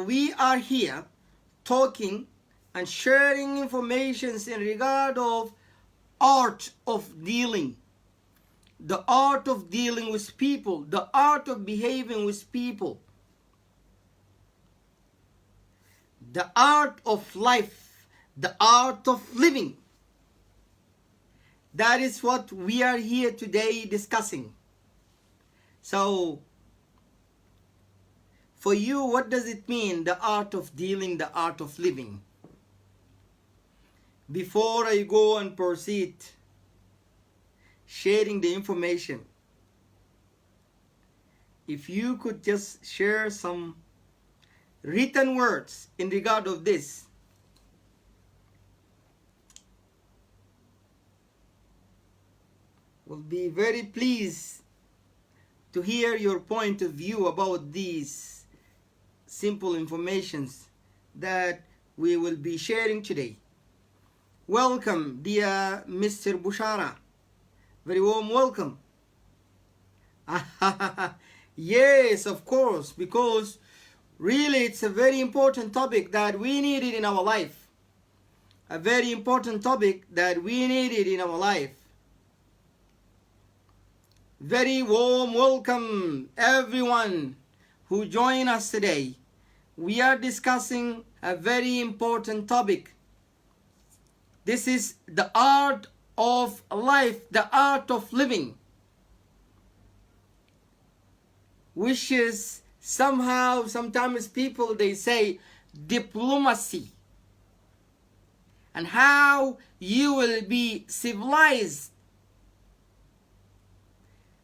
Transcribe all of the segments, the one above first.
we are here talking and sharing informations in regard of art of dealing. The art of dealing with people, the art of behaving with people, the art of life, the art of living. That is what we are here today discussing. So, for you, what does it mean, the art of dealing, the art of living? Before I go and proceed sharing the information, if you could just share some written words in regard of this, will be very pleased to hear your point of view about these simple informations that we will be sharing today. Welcome, dear Mr. Bushara. Very warm welcome. Yes, of course, because really it's a very important topic that we needed in our life. A very important topic that we needed in our life. Very warm welcome, everyone who join us today. We are discussing a very important topic. This is the art of life, the art of living, which is somehow, sometimes people, they say diplomacy, and how you will be civilized,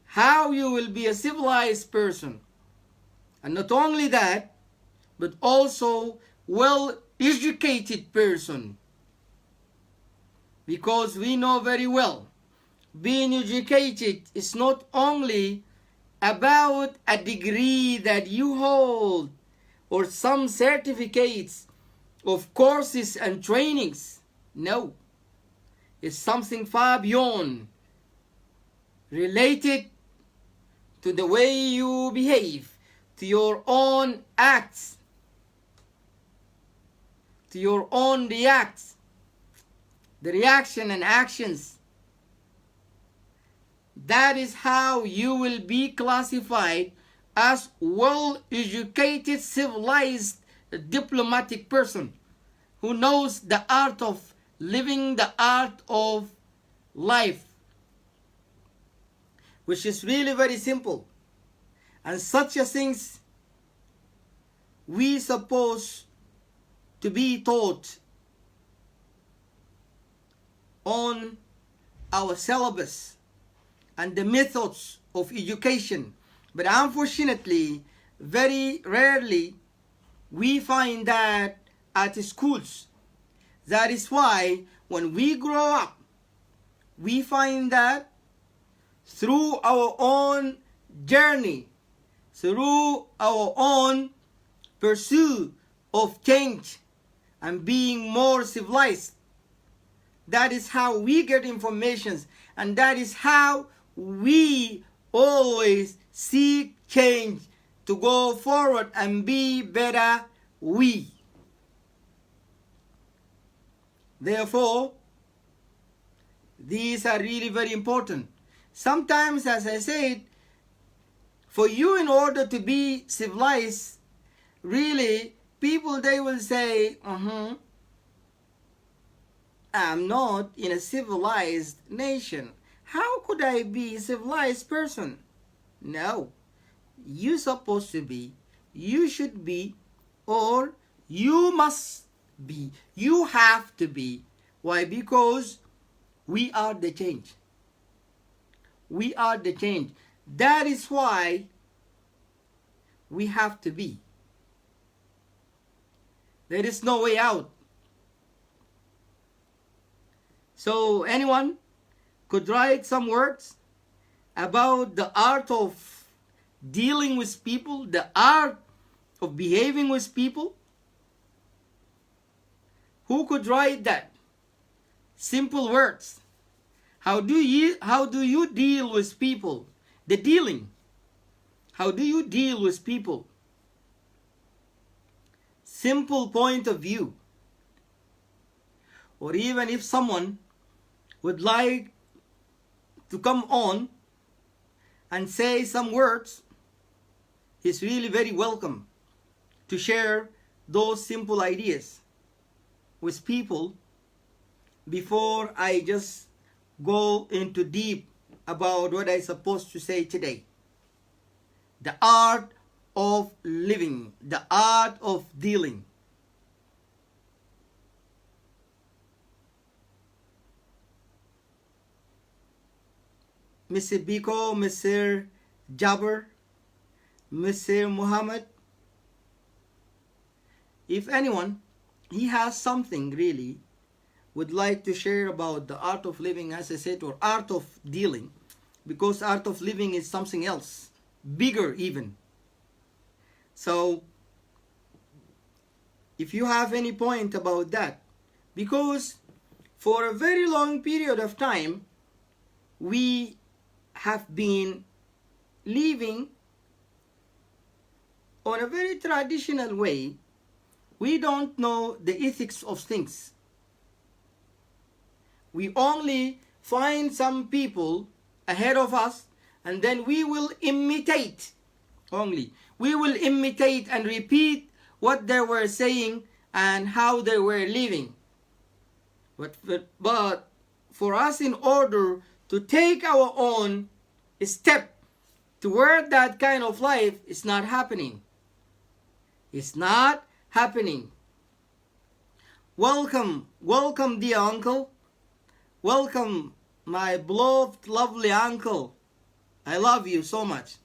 how you will be a civilized person. And not only that, but also well-educated person. Because we know very well, being educated is not only about a degree that you hold or some certificates of courses and trainings. No, it's something far beyond, related to the way you behave, to your own acts, to your own reacts, the reaction and actions. That is how you will be classified as well-educated, civilized, diplomatic person who knows the art of living, the art of life, which is really very simple. And such a things we suppose to be taught on our syllabus and the methods of education. But unfortunately, very rarely we find that at schools. That is why when we grow up, we find that through our own journey, through our own pursuit of change and being more civilized, that is how we get information, and that is how we always seek change to go forward and be better we. Therefore, these are really very important. Sometimes, as I said, for you, in order to be civilized, really, people, they will say, I'm not in a civilized nation. How could I be a civilized person? No. You're supposed to be, you should be, or you must be, you have to be. Why? Because we are the change. We are the change. That is why we have to be. There is no way out. So anyone could write some words about the art of dealing with people, the art of behaving with people? Who could write that? Simple words. How do you deal with people? The dealing. How do you deal with people? simple point of view, or even if someone would like to come on and say some words, he's really very welcome to share those simple ideas with people before I just go into deep about what I'm supposed to say today. The art of living, the art of dealing. Mr. Biko, Mr. Jabber, Mr. Muhammad, if anyone, he has something really would like to share about the art of living, as I said, or art of dealing, because art of living is something else, bigger even. So if you have any point about that, because for a very long period of time we have been living on a very traditional way. We don't know the ethics of things. We only find some people ahead of us, and then we will imitate only. We will imitate and repeat what they were saying and how they were living. But for us, in order to take our own step toward that kind of life, it's not happening. It's not happening. Welcome, welcome, dear uncle. Welcome, my beloved, lovely uncle. I love you so much.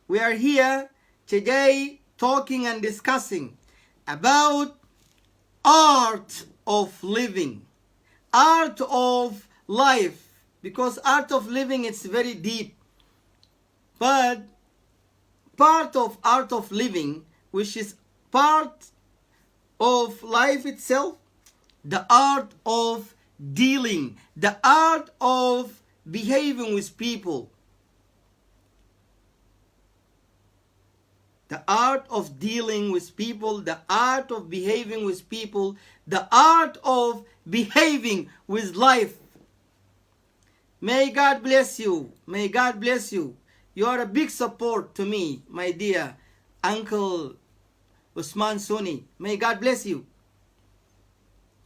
We are here today talking and discussing about art of living, art of life, because art of living is very deep. But part of art of living, which is part of life itself, the art of dealing, the art of behaving with people, the art of dealing with people, the art of behaving with people, the art of behaving with life. May God bless you. May God bless you. You are a big support to me, my dear Uncle Usman Suni. May God bless you.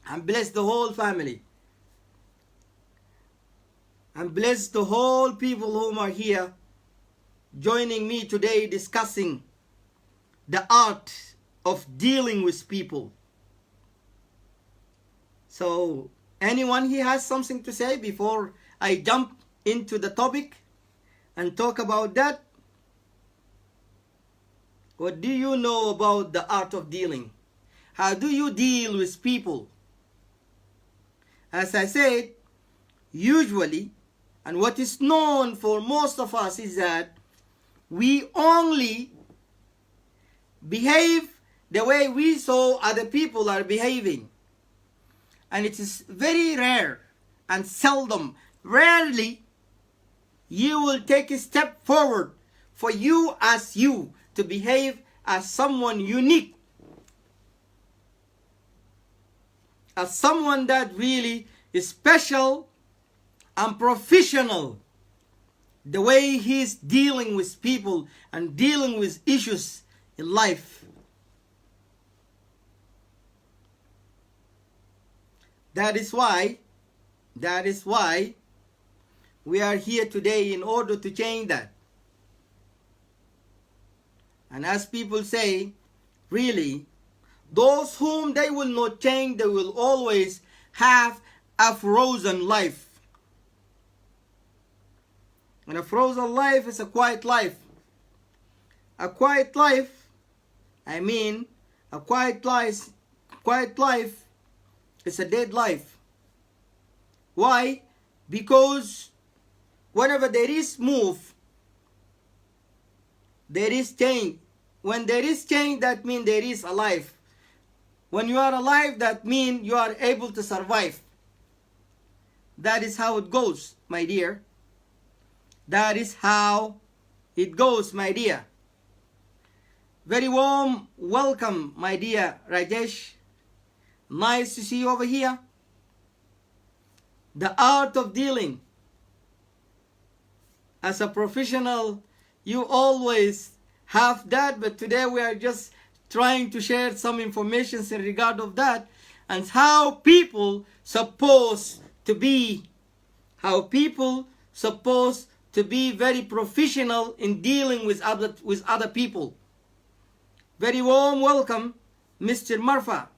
And bless the whole family. And bless the whole people whom are here joining me today discussing the art of dealing with people. So, anyone here has something to say before I jump into the topic and talk about that? What do you know about the art of dealing? How do you deal with people? As I said, usually, and what is known for most of us is that we only behave the way we saw other people are behaving. And it is very rare and seldom, rarely, you will take a step forward for you as you to behave as someone unique, as someone that really is special and professional, the way he's dealing with people and dealing with issues in life. That is why we are here today, in order to change that. And as people say, really, those whom they will not change, they will always have a frozen life. And a frozen life is a quiet life. A quiet life, a quiet life is a dead life. Why? Because whenever there is move, there is change. When there is change, that means there is a life. When you are alive, that means you are able to survive. That is how it goes, my dear. That is how it goes, my dear. Very warm welcome, my dear Rajesh. Nice to see you over here. The art of dealing. As a professional, you always have that, but today we are just trying to share some information in regard of that and how people supposed to be. How people supposed to be very professional in dealing with other people. Very warm welcome, Mr. Marfa,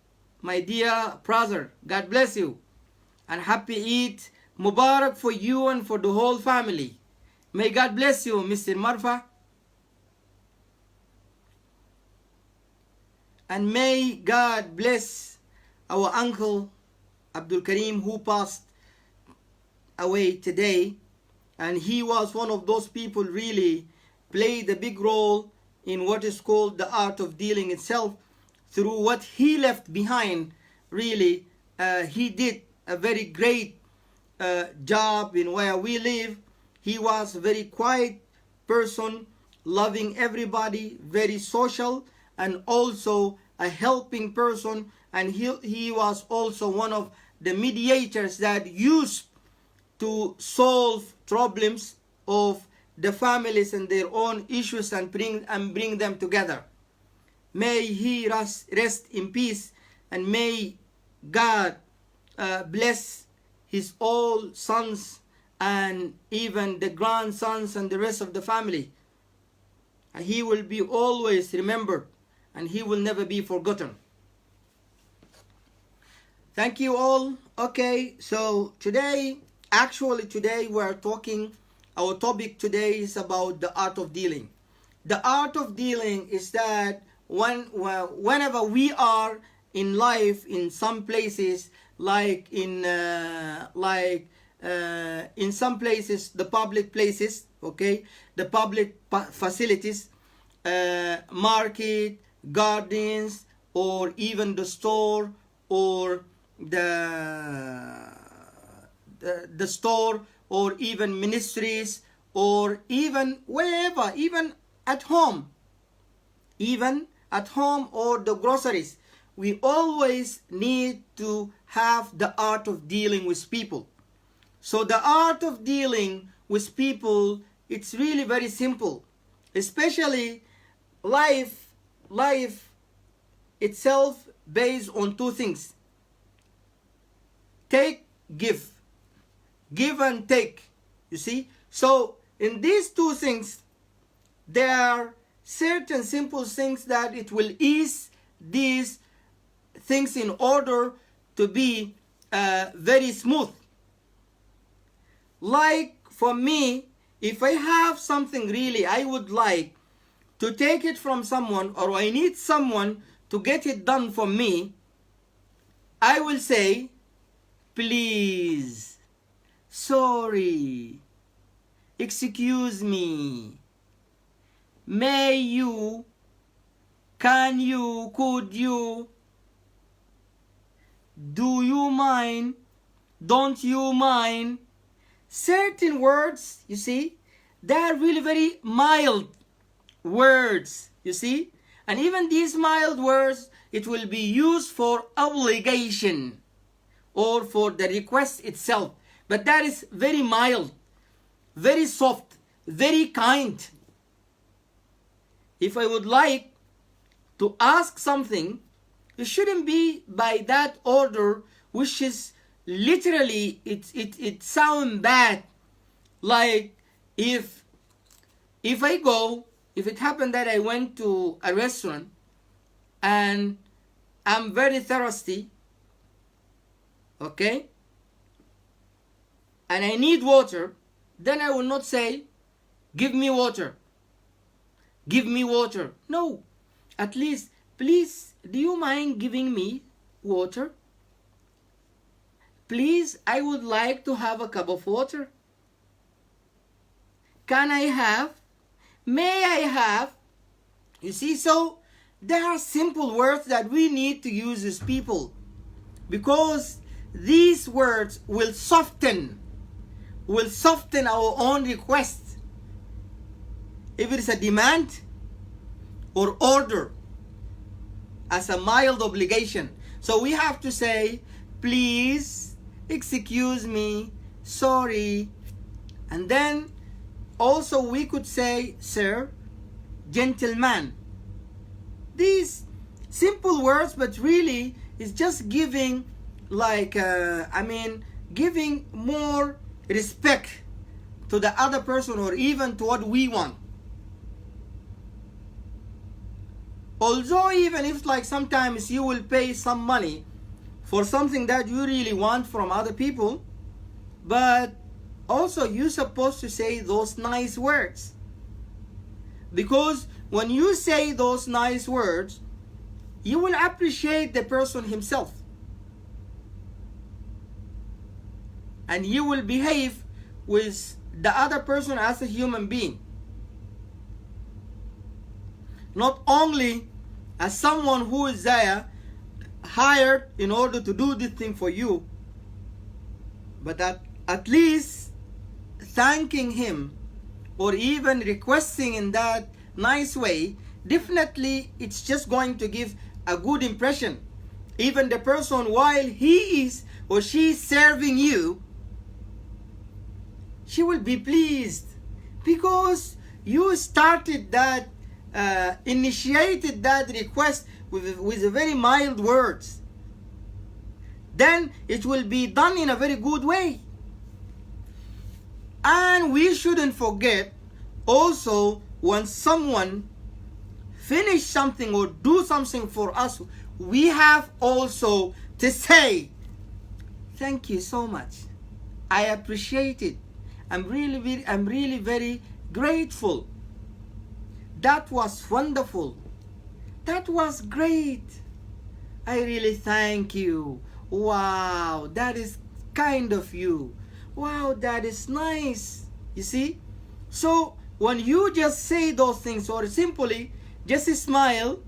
my dear brother. God bless you. And happy Eid Mubarak for you and for the whole family. May God bless you, Mr. Marfa. And may God bless our uncle Abdul Karim, who passed away today. And he was one of those people really played a big role in what is called the art of dealing itself. Through what he left behind, really, he did a very great job in where we live. He was a very quiet person, loving everybody, very social, and also a helping person. And he was also one of the mediators that used to solve problems of the families and their own issues and bring them together. May he rest in peace, and may God bless his all sons and even the grandsons and the rest of the family. And he will be always remembered, and he will never be forgotten. Thank you all. Okay, so today we're talking, our topic today is about the art of dealing. The art of dealing is that whenever we are in life, in some places, like in some places, the public places, okay, the public facilities, market, gardens, or even the store, or the store, or even ministries, or even wherever, even at home, or the groceries. We always need to have the art of dealing with people. So the art of dealing with people, it's really very simple. Especially life itself based on two things. Take, give and take, you see. So in these two things, there are certain simple things that it will ease these things in order to be very smooth. Like for me, if I have something really I would like to take it from someone, or I need someone to get it done for me, I will say, please, sorry, excuse me, may you, can you, could you, do you mind, don't you mind. Certain words, you see, they are really very mild words, you see. And even these mild words, it will be used for obligation or for the request itself. But that is very mild, very soft, very kind. If I would like to ask something, it shouldn't be by that order, which is literally, it sounds bad. Like if it happened that I went to a restaurant and I'm very thirsty, okay, and I need water, then I will not say, give me water. Give me water. No. At least, please, do you mind giving me water? Please, I would like to have a cup of water. Can I have? May I have? You see, so there are simple words that we need to use as people, because these words will soften our own request. If it is a demand or order as a mild obligation. So we have to say, please, excuse me, sorry. And then also we could say, sir, gentleman. These simple words, but really it's just giving giving more respect to the other person, or even to what we want. Although even if sometimes you will pay some money for something that you really want from other people, but also you're supposed to say those nice words. Because when you say those nice words, you will appreciate the person himself. And you will behave with the other person as a human being. Not only as someone who is there hired in order to do this thing for you, but at least thanking him or even requesting in that nice way, definitely it's just going to give a good impression. Even the person, while he is or she is serving you, she will be pleased because you started that, initiated that request with very mild words. Then it will be done in a very good way. And we shouldn't forget also, when someone finish something or do something for us, we have also to say, thank you so much. I appreciate it. I'm really very grateful. That was wonderful. That was great. I really thank you. Wow, that is kind of you. Wow, that is nice. You see? So when you just say those things, or simply just smile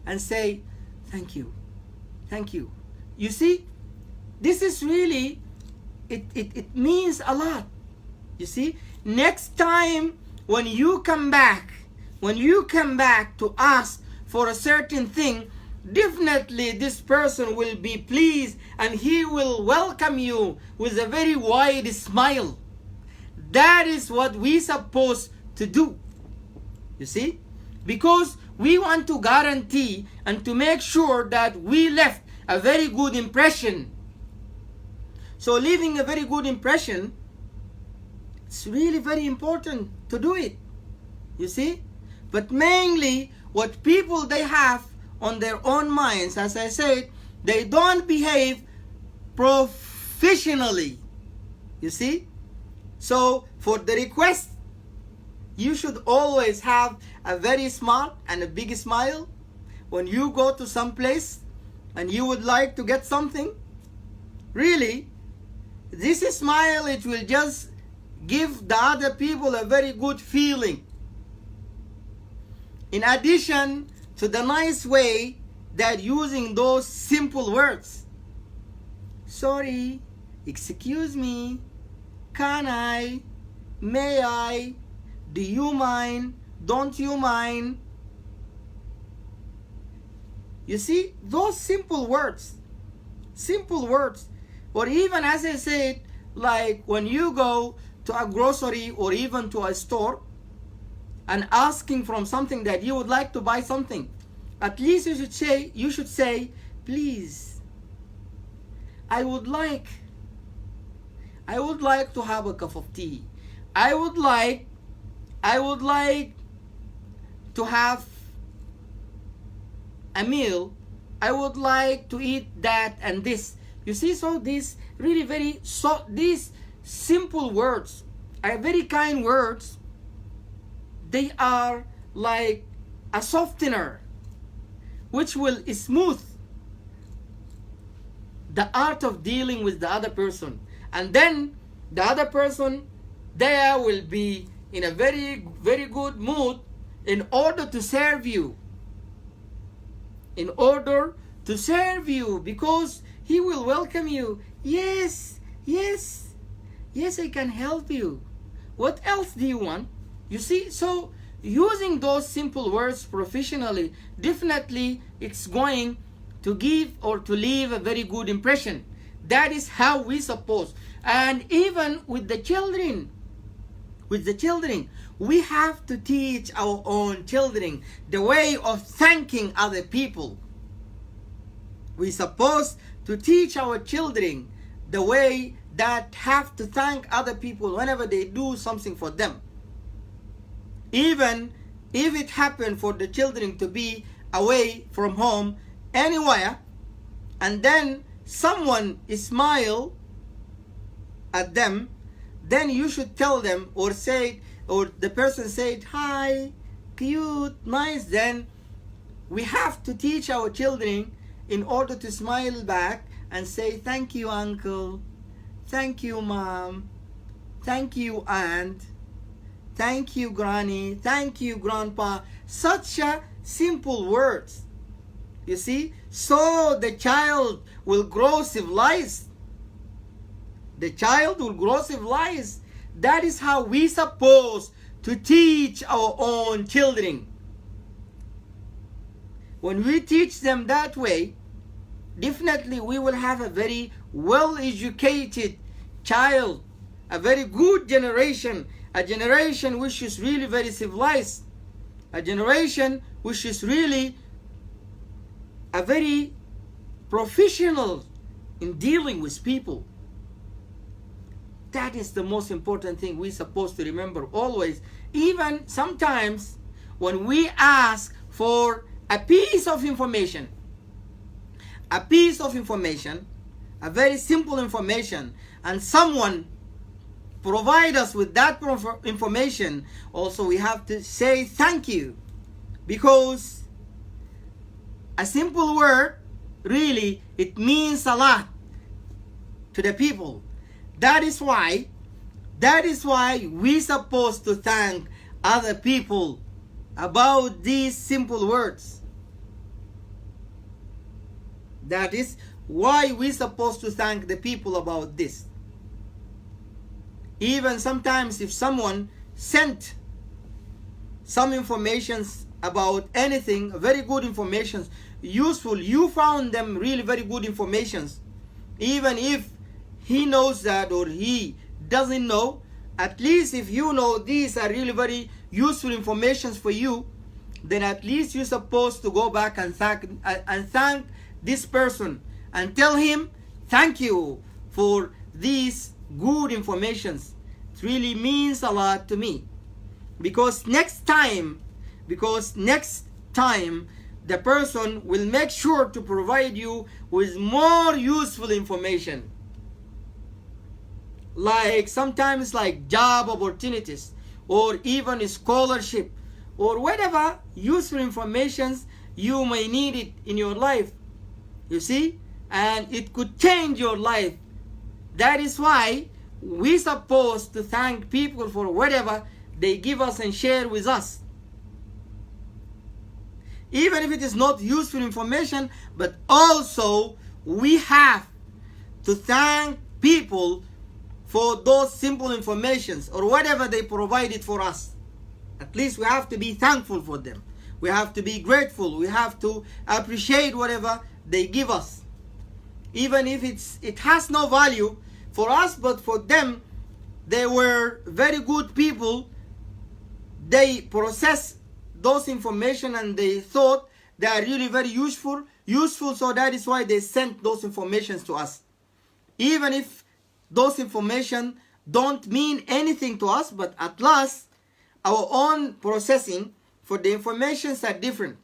and say, thank you. Thank you. You see? This is really, it means a lot. You see? Next time when you come back to ask for a certain thing, definitely this person will be pleased and he will welcome you with a very wide smile. That is what we supposed to do. You see? Because we want to guarantee and to make sure that we left a very good impression. So leaving a very good impression, it's really very important to do it. You see? But mainly what people they have on their own minds, as I said, they don't behave professionally. You see? So for the request, you should always have a very smart and a big smile. When you go to some place and you would like to get something, really, this smile, it will just give the other people a very good feeling. In addition to the nice way that using those simple words. Sorry, excuse me, can I, may I, do you mind, don't you mind? You see, those simple words, or even as I said, like when you go to a grocery or even to a store and asking from something that you would like to buy something, at least you should say, please, I would like to have a cup of tea. I would like to have a meal. I would like to eat that and this. You see, so these really these simple words are very kind words. They are like a softener which will smooth the art of dealing with the other person. And then the other person there will be in a very, very good mood in order to serve you. Because he will welcome you. Yes, I can help you. What else do you want? You see, so using those simple words professionally, definitely it's going to give or to leave a very good impression. That is how we suppose. And even with the children, we have to teach our own children the way of thanking other people. We're supposed to teach our children the way that have to thank other people whenever they do something for them. Even if it happened for the children to be away from home anywhere, and then someone smile at them, then you should tell them or say, or the person said, hi, cute, nice. Then we have to teach our children in order to smile back and say, thank you, uncle, thank you, mom, thank you, aunt, thank you, granny, thank you, grandpa. Such a simple words, you see, so the child will grow civilized. The child will grow civilized. That is how we supposed to teach our own children. When we teach them that way, definitely we will have a very well-educated child, a very good generation, a generation which is really very civilized, a generation which is really a very professional in dealing with people. That is the most important thing we're supposed to remember always. Even sometimes when we ask for a piece of information, a very simple information, and someone provide us with that information, also we have to say thank you, because a simple word, really, it means a lot to the people. That is why we supposed to thank other people about these simple words. That is why we supposed to thank the people about this. Even sometimes if someone sent some informations about anything, very good information, useful, you found them really very good informations, even if he knows that or he doesn't know, at least if you know these are really very useful informations for you, then at least you're supposed to go back and thank this person and tell him thank you for these good informations. It really means a lot to me, because next time the person will make sure to provide you with more useful information, like sometimes like job opportunities or even a scholarship or whatever useful informations you may need it in your life, you see, and it could change your life. That is why we're supposed to thank people for whatever they give us and share with us, even if it is not useful information. But also we have to thank people for those simple informations or whatever they provided for us. At least we have to be thankful for them. We have to be grateful. We have to appreciate whatever they give us, even if it has no value for us, but for them, they were very good people. They process those information and they thought they are really very useful. So that is why they sent those informations to us, even if those information don't mean anything to us, but at last our own processing for the informations are different.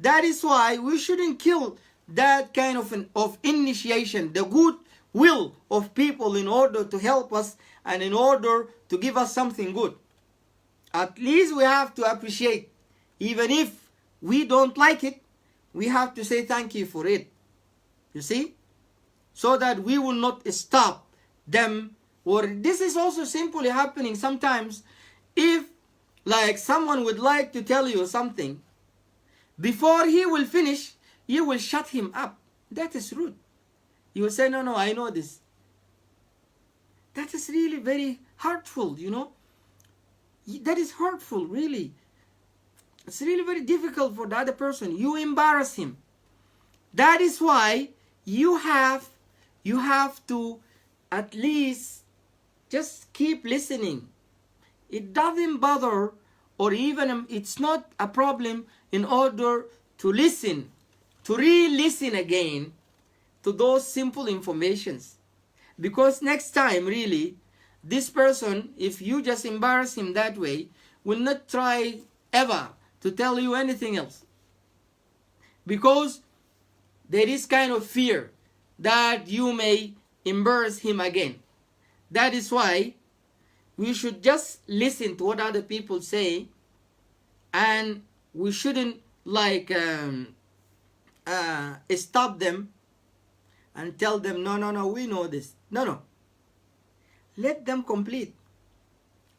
That is why we shouldn't kill that kind of initiation, the good will of people, in order to help us and in order to give us something good. At least we have to appreciate, even if we don't like it, we have to say thank you for it, you see, so that we will not stop them. Or this is also simply happening sometimes. If like someone would like to tell you something, before he will finish, you will shut him up. That is rude. You will say, no, I know this. That is really very hurtful, you know. That is hurtful, really. It's really very difficult for the other person. You embarrass him. That is why you have to at least just keep listening. It doesn't bother, or even it's not a problem in order to listen, to re-listen again to those simple informations. Because next time, really, this person, if you just embarrass him that way, will not try ever to tell you anything else. Because there is kind of fear that you may embarrass him again. That is why we should just listen to what other people say, and we shouldn't stop them and tell them, no, we know this. No. Let them complete.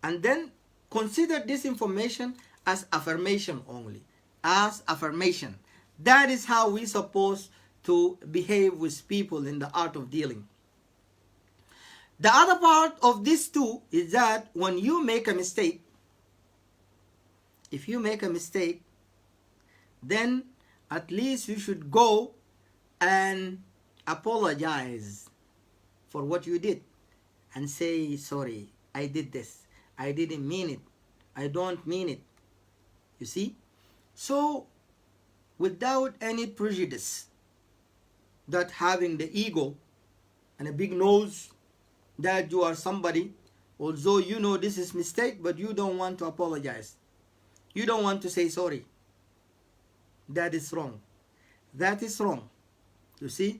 And then consider this information as affirmation only. As affirmation. That is how we're supposed to behave with people in the art of dealing. The other part of this too is that when you make a mistake, if you make a mistake, then at least you should go and apologize for what you did and say, sorry, I did this. I didn't mean it. I don't mean it. You see? So, without any prejudice, that having the ego and a big nose that you are somebody, although you know this is mistake, but you don't want to apologize. You don't want to say sorry. That is wrong. That is wrong. You see?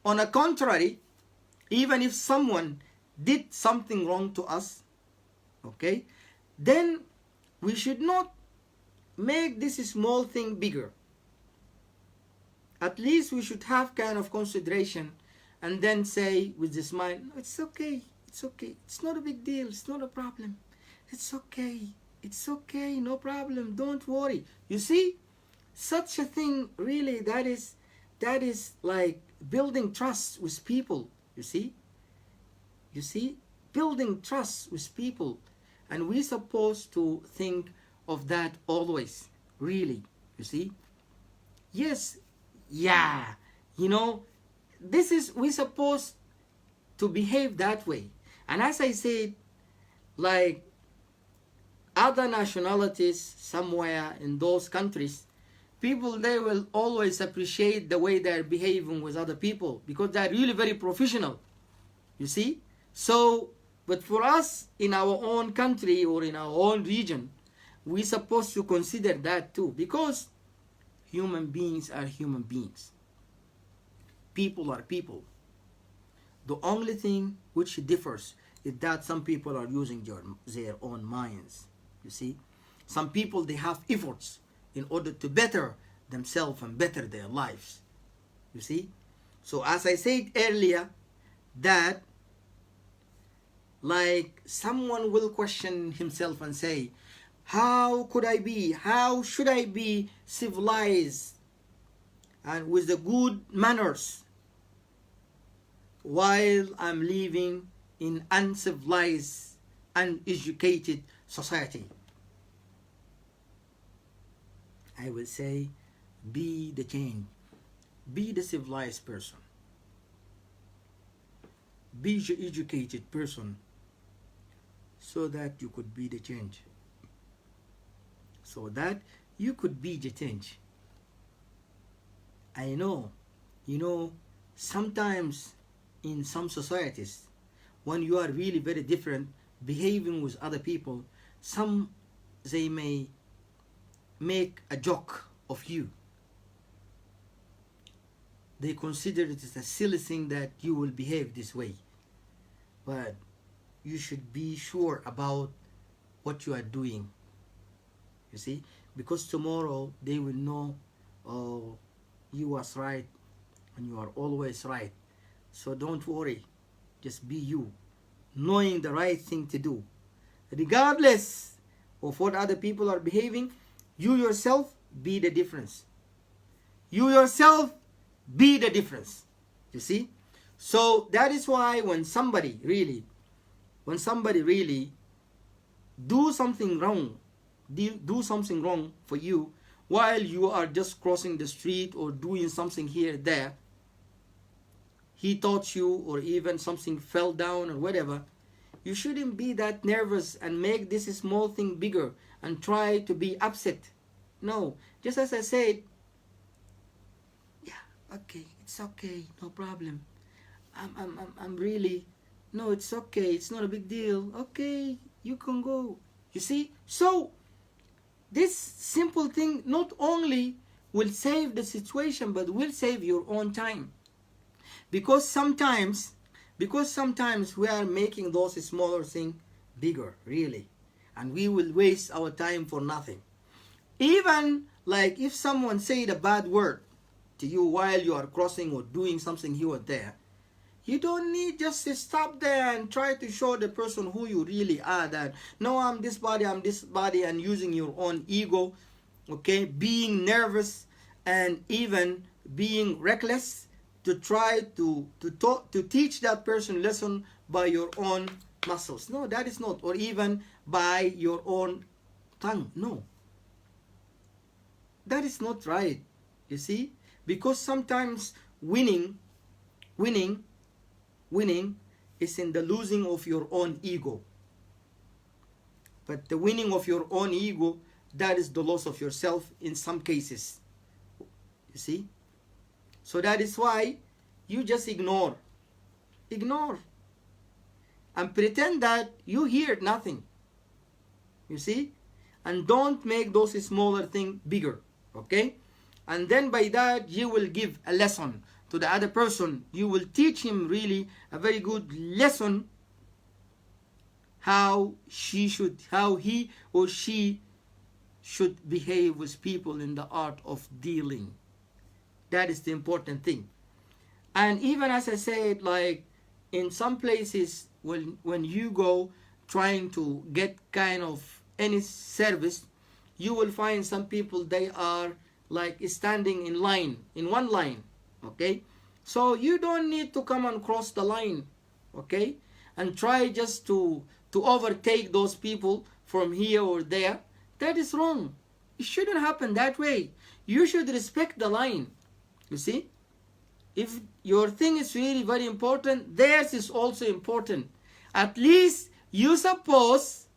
On the contrary, even if someone did something wrong to us, okay, then we should not make this small thing bigger. At least we should have kind of consideration and then say with the smile, no, it's okay, it's okay, it's not a big deal, it's not a problem, it's okay, no problem, don't worry. You see, such a thing really, that is like building trust with people. You see, building trust with people, and we're supposed to think of that always, really. You see, yes, yeah, you know, we're supposed to behave that way. And as I said, like other nationalities somewhere in those countries, people, they will always appreciate the way they're behaving with other people because they're really very professional. You see? So, but for us in our own country or in our own region, we're supposed to consider that too, because human beings are human beings. People are people. The only thing which differs is that some people are using their own minds. You see? Some people, they have efforts in order to better themselves and better their lives. You see? So as I said earlier, that like someone will question himself and say, how should I be civilized and with the good manners while I'm living in uncivilized, uneducated society? I will say, be the change. Be the civilized person. Be the educated person so that you could be the change. So that you could be the change. I know, you know, sometimes in some societies, when you are really very different, behaving with other people, they may make a joke of you. They consider it as a silly thing that you will behave this way. But you should be sure about what you are doing. You see? Because tomorrow they will know, oh, you was right and you are always right. So don't worry. Just be you, knowing the right thing to do. Regardless of what other people are behaving, you yourself be the difference. You yourself be the difference. You see? So that is why when somebody really do something wrong, do something wrong for you while you are just crossing the street or doing something here there. He taught you, or even something fell down or whatever. You shouldn't be that nervous and make this small thing bigger and try to be upset. No, just as I said, yeah, okay, it's okay, no problem. I'm really, no, it's okay, it's not a big deal. Okay, you can go. You see? So, this simple thing not only will save the situation, but will save your own time. Because sometimes we are making those smaller things bigger, really. And we will waste our time for nothing. Even like if someone said a bad word to you while you are crossing or doing something here or there, you don't need just to stop there and try to show the person who you really are, that, no, I'm this body, and using your own ego, okay, being nervous and even being reckless to try to teach that person lesson by your own muscles. No, that is not. Or even by your own tongue. No. That is not right. You see? Because sometimes winning is in the losing of your own ego. But the winning of your own ego, that is the loss of yourself in some cases. You see? So that is why you just ignore. Ignore. And pretend that you hear nothing. You see? And don't make those smaller things bigger. Okay? And then by that, you will give a lesson to the other person. You will teach him really a very good lesson how he or she should behave with people in the art of dealing. That is the important thing. And even as I said, like in some places when you go trying to get kind of any service, you will find some people, they are like standing in one line, okay? So you don't need to come and cross the line, okay? And try just to overtake those people from here or there. That is wrong. It shouldn't happen that way. You should respect the line. You see? If your thing is really very important, theirs is also important. At least you supposed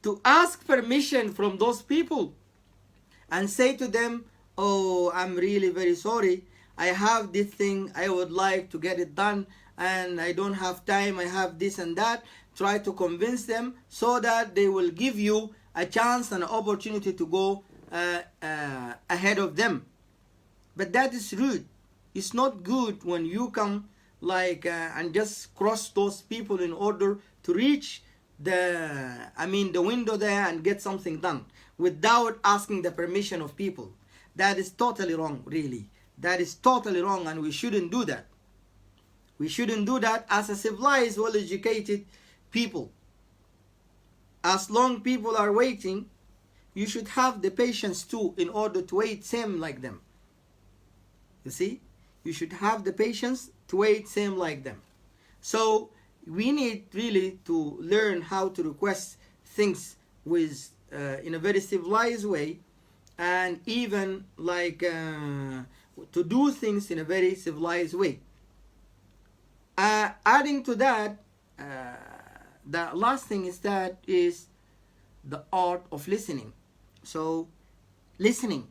to ask permission from those people and say to them, oh, I'm really very sorry. I have this thing, I would like to get it done, and I don't have time, I have this and that. Try to convince them so that they will give you a chance and an opportunity to go ahead of them. But that is rude. It's not good when you come like and just cross those people in order to reach the window there and get something done without asking the permission of people. That is totally wrong, really. That is totally wrong, and we shouldn't do that. We shouldn't do that as a civilized, well-educated people. As long people are waiting, you should have the patience too in order to wait same like them. You see? You should have the patience to wait same like them. So we need really to learn how to request things with in a very civilized way, and even like to do things in a very civilized way. Adding to that, the last thing is the art of listening. So listening.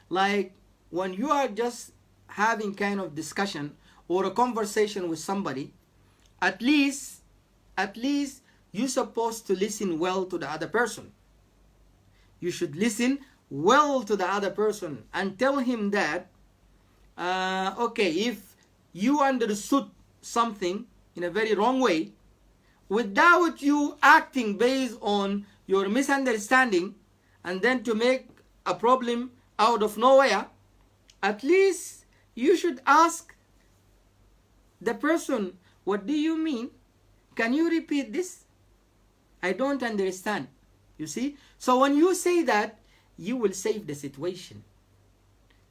Like when you are just having kind of discussion or a conversation with somebody, at least you're supposed to listen well to the other person. You should listen well to the other person and tell him that, okay, if you understood something in a very wrong way, without you acting based on your misunderstanding and then to make a problem out of nowhere, at least you should ask the person, what do you mean? Can you repeat this? I don't understand. You see? So when you say that, you will save the situation.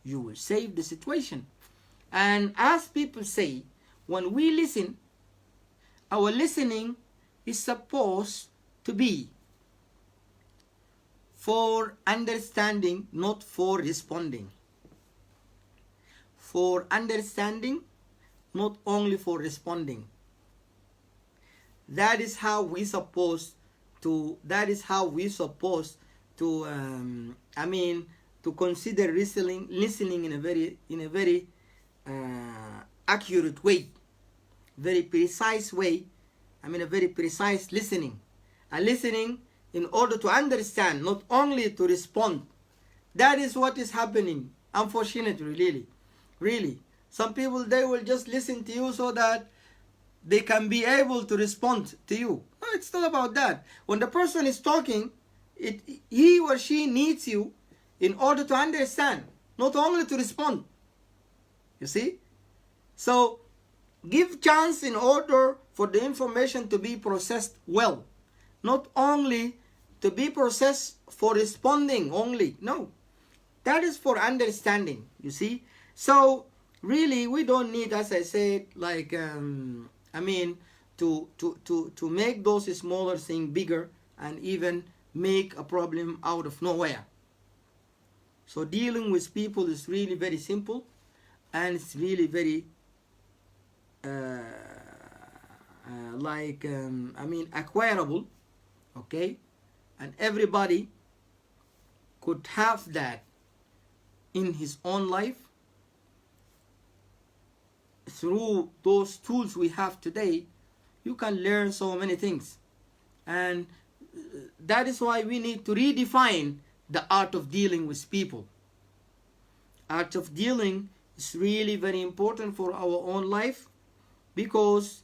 You will save the situation. And as people say, when we listen, our listening is supposed to be for understanding, not for responding. For understanding, not only for responding. That is how we supposed to. That is how we supposed to. To consider listening in a very accurate way, very precise way. A very precise listening. A listening in order to understand, not only to respond. That is what is happening, unfortunately, really. Some people, they will just listen to you so that they can be able to respond to you. No, it's not about that. When the person is talking, he or she needs you in order to understand, not only to respond. You see? So, give chance in order for the information to be processed well. Not only to be processed for responding only. No. That is for understanding, you see. So, really, we don't need, as I said, like, to make those smaller things bigger and even make a problem out of nowhere. So, dealing with people is really very simple, and it's really very acquirable, okay, and everybody could have that in his own life through those tools we have today. You can learn so many things, and that is why we need to redefine the art of dealing with people. Art of dealing is really very important for our own life, because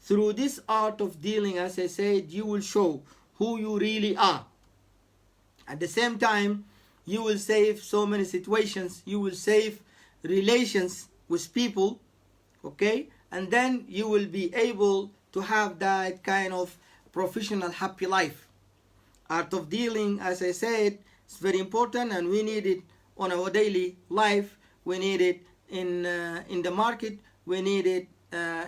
through this art of dealing, as I said, you will show who you really are. At the same time, you will save so many situations. You will save relations with people, okay? And then you will be able to have that kind of professional happy life. Art of dealing, as I said, is very important, and we need it on our daily life. We need it in the market. We need it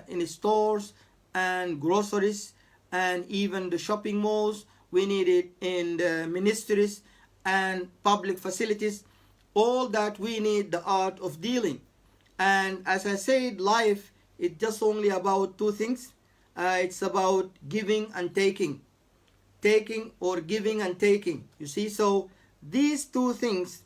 in stores and groceries and even the shopping malls. We need it in the ministries and public facilities. All that we need the art of dealing. And as I said, life is just only about two things. It's about giving and taking. Taking or giving and taking. You see, so these two things,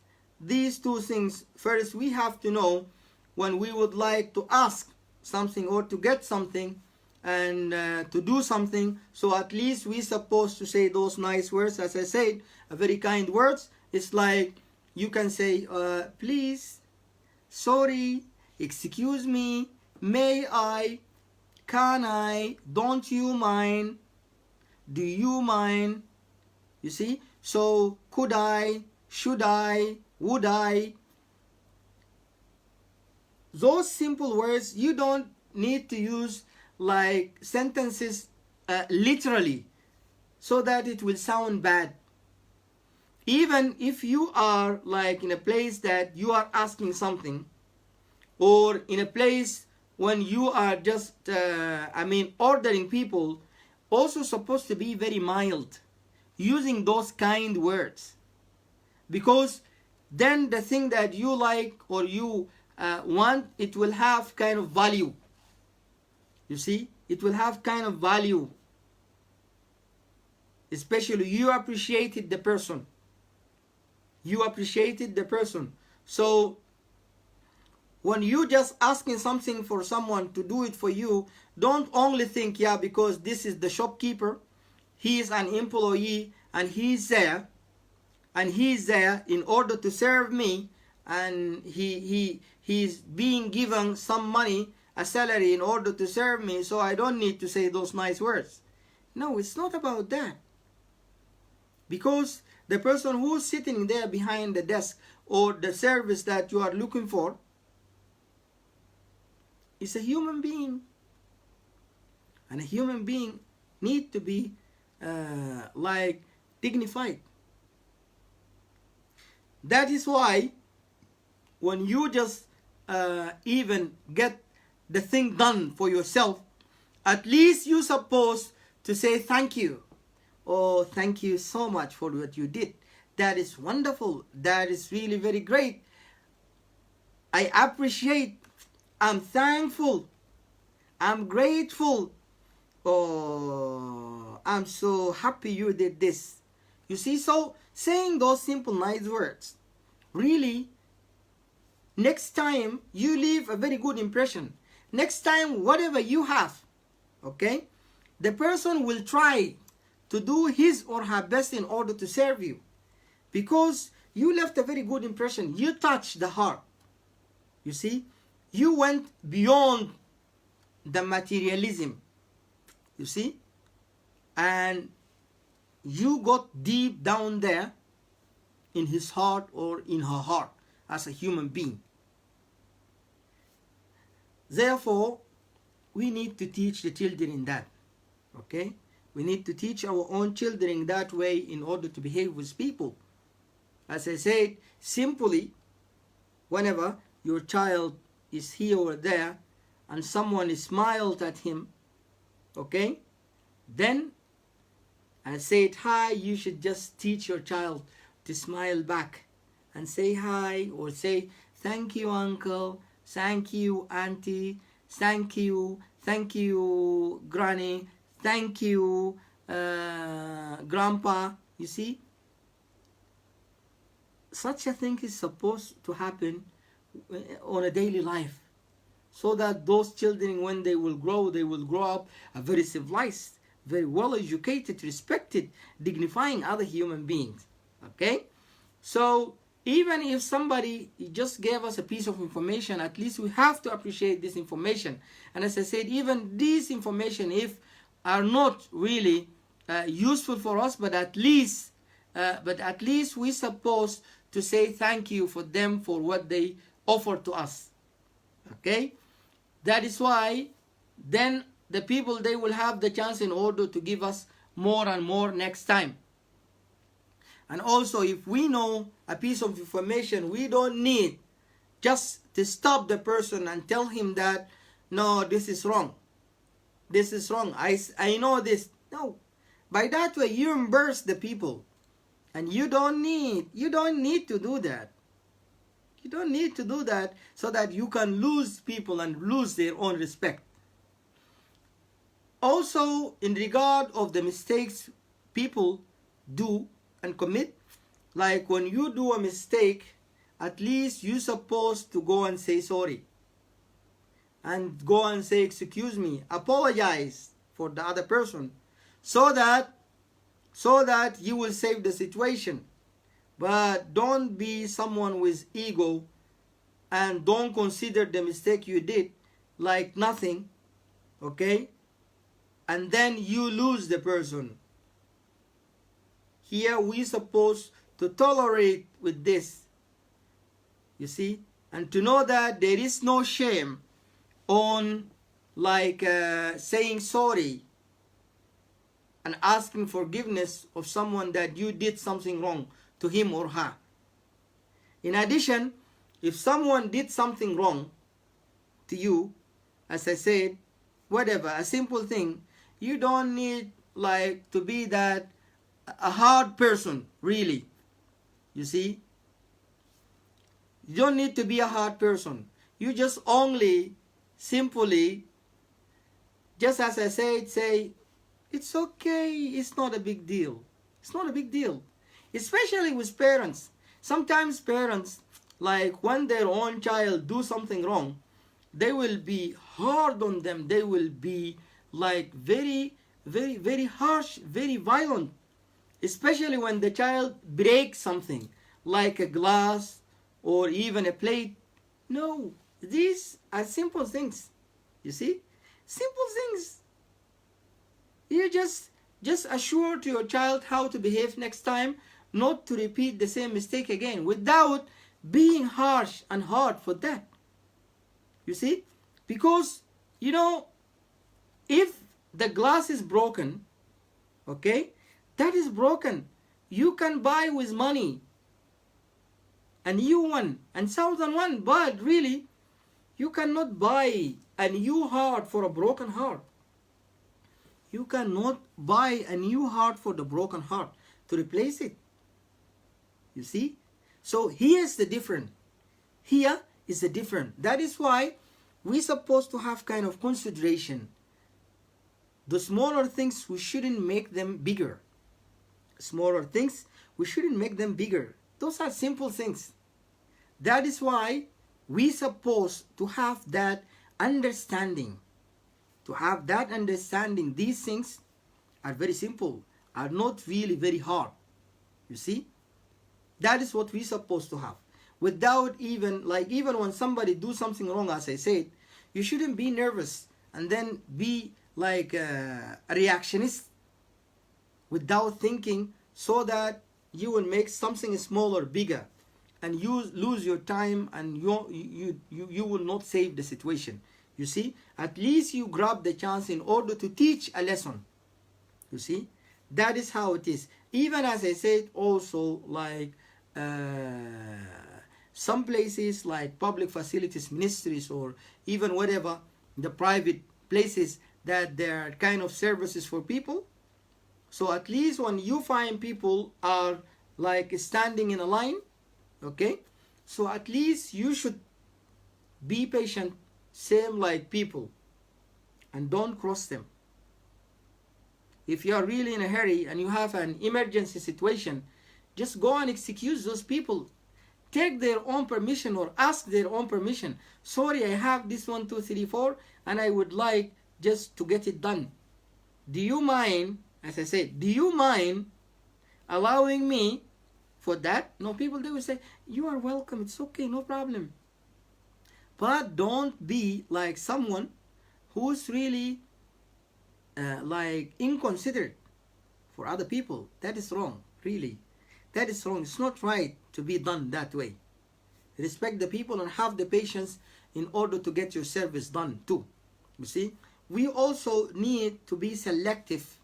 first we have to know when we would like to ask something or to get something and to do something. So at least we're supposed to say those nice words. As I said, very kind words. It's like you can say, please, sorry, excuse me, may I, can I, don't you mind, do you mind? You see? So could I, should I, would I? Those simple words, you don't need to use like sentences literally so that it will sound bad. Even if you are like in a place that you are asking something, or in a place when you are just ordering people, also supposed to be very mild, using those kind words, because then the thing that you like or you want, it will have kind of value. You see, it will have kind of value, especially you appreciated the person. You appreciated the person. So when you just asking something for someone to do it for you, don't only think, yeah, because this is the shopkeeper, he is an employee and he's there in order to serve me, and he's being given some money, a salary, in order to serve me, so I don't need to say those nice words. No, it's not about that. Because the person who's sitting there behind the desk or the service that you are looking for is a human being. And a human being need to be dignified. That is why when you just even get the thing done for yourself, at least you're supposed to say thank you. Oh, thank you so much for what you did. That is wonderful. That is really very great. I appreciate. I'm thankful. I'm grateful. Oh, I'm so happy you did this. You see, so saying those simple nice words, really, next time you leave a very good impression. Next time, whatever you have, okay, the person will try to do his or her best in order to serve you, because you left a very good impression. You touched the heart. You see, you went beyond the materialism, you see, and you got deep down there in his heart or in her heart as a human being. Therefore, we need to teach the children in that, okay? We need to teach our own children in that way in order to behave with people. As I said, simply, whenever your child is here or there and someone smiled at him, okay, then I said hi, you should just teach your child to smile back and say hi, or say thank you uncle, thank you auntie, thank you granny, thank you grandpa. You see, such a thing is supposed to happen on a daily life, so that those children, when they will grow up a very civilized, very well educated, respected, dignifying other human beings. Okay, so even if somebody just gave us a piece of information, at least we have to appreciate this information. And as I said, even this information, if are not really useful for us, but at least we're supposed to say thank you for them for what they offer to us. Okay, that is why then the people, they will have the chance in order to give us more and more next time. And also, if we know a piece of information, we don't need just to stop the person and tell him that no, this is wrong, this is wrong, I know this. No, by that way you embarrass the people, and you don't need to do that. You don't need to do that, so that you can lose people and lose their own respect. Also, in regard of the mistakes people do and commit, like when you do a mistake, at least you're supposed to go and say sorry, and go and say excuse me, apologize for the other person, so that you will save the situation. But don't be someone with ego and don't consider the mistake you did like nothing, okay, and then you lose the person. Here we supposed to tolerate with this, you see, and to know that there is no shame on like saying sorry and asking forgiveness of someone that you did something wrong to him or her. In addition, if someone did something wrong to you, as I said, whatever, a simple thing, you don't need like to be that a hard person, really. You see, you don't need to be a hard person. You just only simply, just as I said, say it's okay, it's not a big deal. It's not a big deal. Especially with parents. Sometimes parents, like when their own child do something wrong, they will be hard on them. They will be like very, very, very harsh, very violent. Especially when the child breaks something, like a glass or even a plate. No, these are simple things. You see? Simple things. You just assure to your child how to behave next time, not to repeat the same mistake again, without being harsh and hard for that. You see? Because, you know, if the glass is broken, okay, that is broken. You can buy with money a new one and 1,001, but really, you cannot buy a new heart for a broken heart. You cannot buy a new heart for the broken heart to replace it. You see? So here's the difference. Here is the difference. That is why we're supposed to have kind of consideration. The smaller things, we shouldn't make them bigger. Smaller things, we shouldn't make them bigger. Those are simple things. That is why we're supposed to have that understanding. To have that understanding, these things are very simple, are not really very hard. You see? That is what we're supposed to have. Without even, like even when somebody do something wrong, as I said, you shouldn't be nervous and then be like a reactionist without thinking, so that you will make something smaller bigger and you lose your time and you will not save the situation. You see, at least you grab the chance in order to teach a lesson. You see, that is how it is. Even as I said, also like some places like public facilities ministries, or even whatever the private places that there are kind of services for people. So at least when you find people are like standing in a line, okay, so at least you should be patient, same like people, and don't cross them. If you are really in a hurry and you have an emergency situation, just go and excuse those people. Take their own permission or ask their own permission. Sorry, I have this 1, 2, 3, 4 and I would like just to get it done. Do you mind, as I said, do you mind allowing me for that? No, people, they will say, you are welcome, it's okay, no problem. But don't be like someone who's really like inconsiderate for other people. That is wrong, really. That is wrong. It's not right to be done that way. Respect the people and have the patience in order to get your service done too. You see, we also need to be selective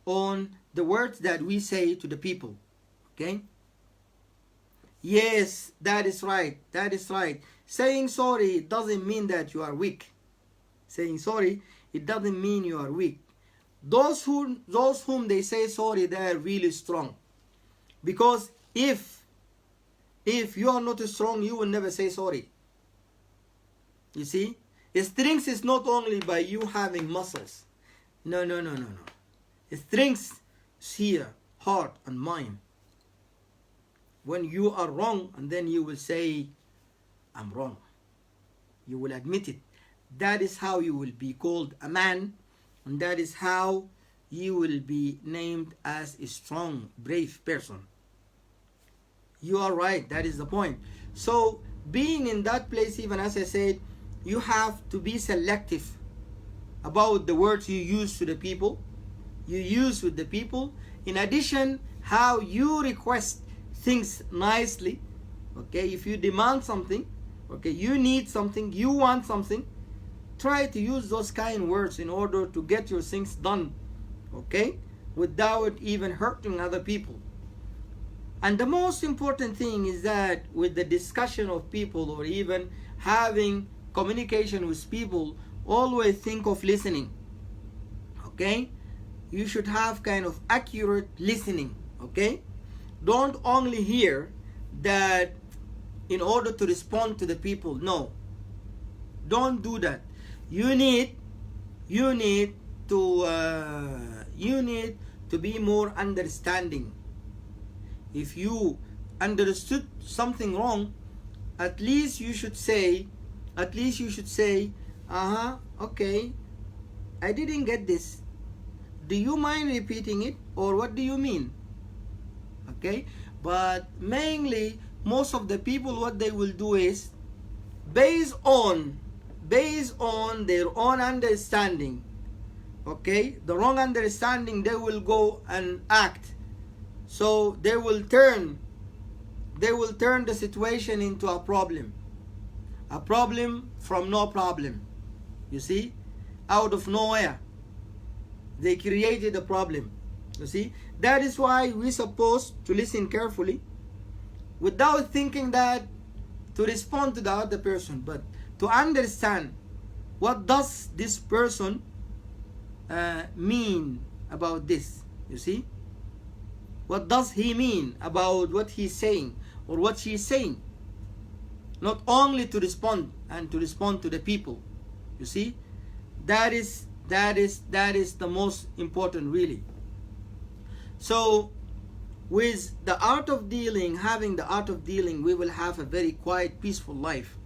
on the words that we say to the people. Okay? Yes, that is right. That is right. Saying sorry doesn't mean that you are weak. Saying sorry, it doesn't mean you are weak. Those whom they say sorry, they are really strong. Because if you are not strong, you will never say sorry. You see? Strength is not only by you having muscles. No. Strength is here, heart and mind. When you are wrong, and then you will say, I'm wrong. You will admit it. That is how you will be called a man, and that is how you will be named as a strong, brave person. You are right, that is the point. So being in that place, even as I said, you have to be selective about the words you use to the people, you use with the people. In addition, how you request things nicely. Okay, if you demand something, okay, you need something, you want something, try to use those kind words in order to get your things done, okay, without even hurting other people. And the most important thing is that with the discussion of people, or even having communication with people, always think of listening. Okay, you should have kind of accurate listening. Okay, don't only hear that in order to respond to the people. No, don't do that. You need to be more understanding. If you understood something wrong, at least you should say, okay, I didn't get this. Do you mind repeating it, or what do you mean? Okay, but mainly most of the people, what they will do is based on their own understanding, okay, the wrong understanding, they will go and act. So they will turn the situation into a problem from no problem. You see, out of nowhere they created a problem. You see, that is why we're supposed to listen carefully, without thinking that to respond to the other person, but to understand what does this person mean about this? You see, what does he mean about what he's saying or what she's saying? Not only to respond and to respond to the people. You see, that is the most important, really. So with the art of dealing, having the art of dealing, we will have a very quiet, peaceful life.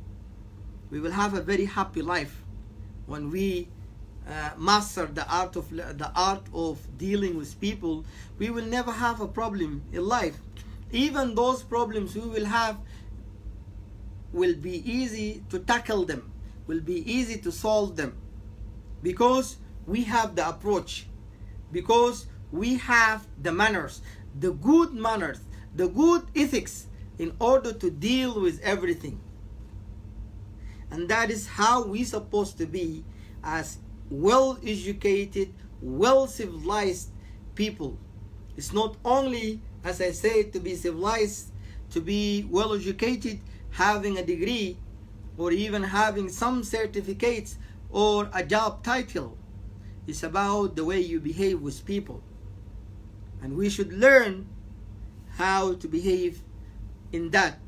We will have a very happy life when we master the art of dealing with people. We will never have a problem in life. Even those problems we will have will be easy to tackle them, will be easy to solve them, because we have the approach, because we have the manners, the good manners, the good ethics in order to deal with everything. And that is how we're supposed to be as well-educated, well-civilized people. It's not only, as I said, to be civilized, to be well-educated, having a degree, or even having some certificates or a job title. It's about the way you behave with people. And we should learn how to behave in that.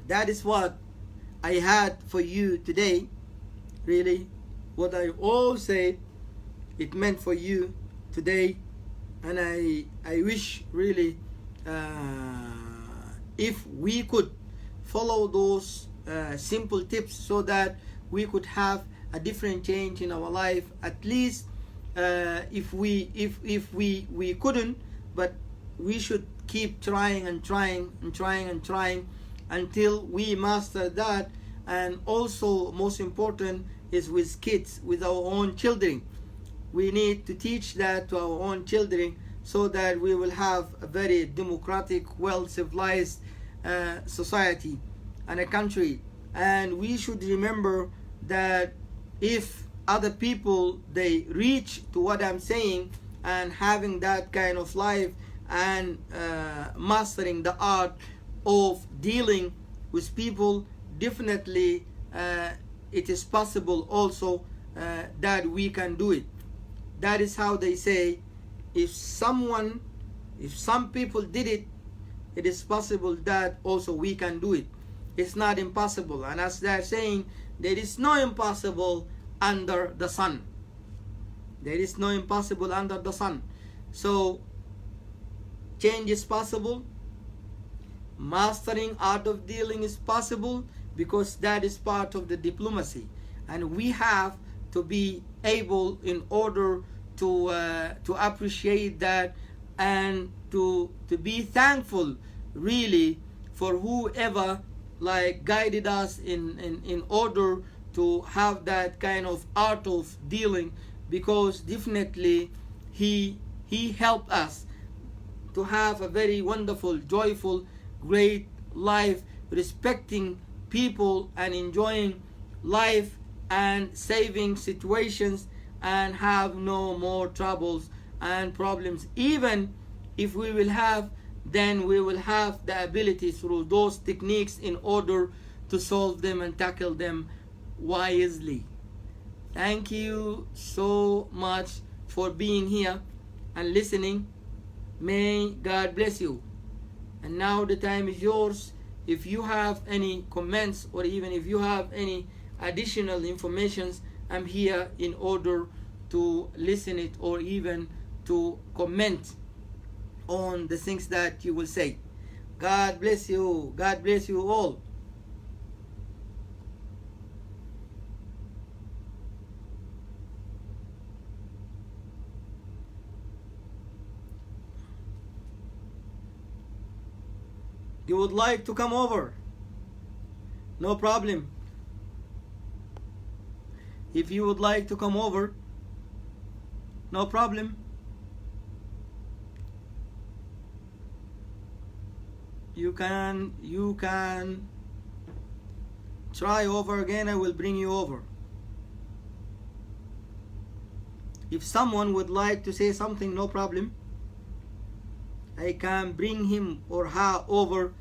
That is what I had for you today. Really, what I all say, it meant for you today. And I wish really if we could follow those simple tips, so that we could have a different change in our life. At least if we couldn't, but we should keep trying and trying and trying and trying until we master that. And also, most important is with kids, with our own children. We need to teach that to our own children, so that we will have a very democratic, well-civilized society and a country. And we should remember that if other people, they reach to what I'm saying, and having that kind of life, and mastering the art of dealing with people, definitely it is possible also that we can do it. That is how they say, if some people did it, it is possible that also we can do it. It's not impossible. And as they're saying, there is no impossible under the sun. There is no impossible under the sun. So change is possible. Mastering art of dealing is possible, because that is part of the diplomacy. And we have to be able, in order to appreciate that, and to be thankful really for whoever like guided us in order to have that kind of art of dealing, because definitely he helped us to have a very wonderful, joyful, great life, respecting people and enjoying life and saving situations, and have no more troubles and problems. Even if we will have, then we will have the ability through those techniques in order to solve them and tackle them wisely. Thank you so much for being here and listening. May God bless you. And now the time is yours. If you have any comments, or even if you have any additional information, I'm here in order to listen it, or even to comment on the things that you will say. God bless you. God bless you all. You would like to come over? No problem. If you would like to come over, no problem. You can try over again. I will bring you over. If someone would like to say something, no problem. I can bring him or her over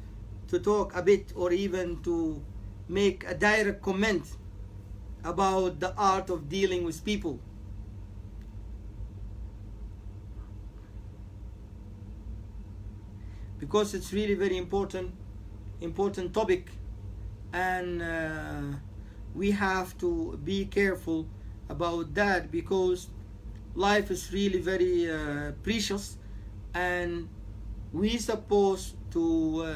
to talk a bit, or even to make a direct comment about the art of dealing with people. Because it's really very important topic, and we have to be careful about that, because life is really very precious, and we supposed to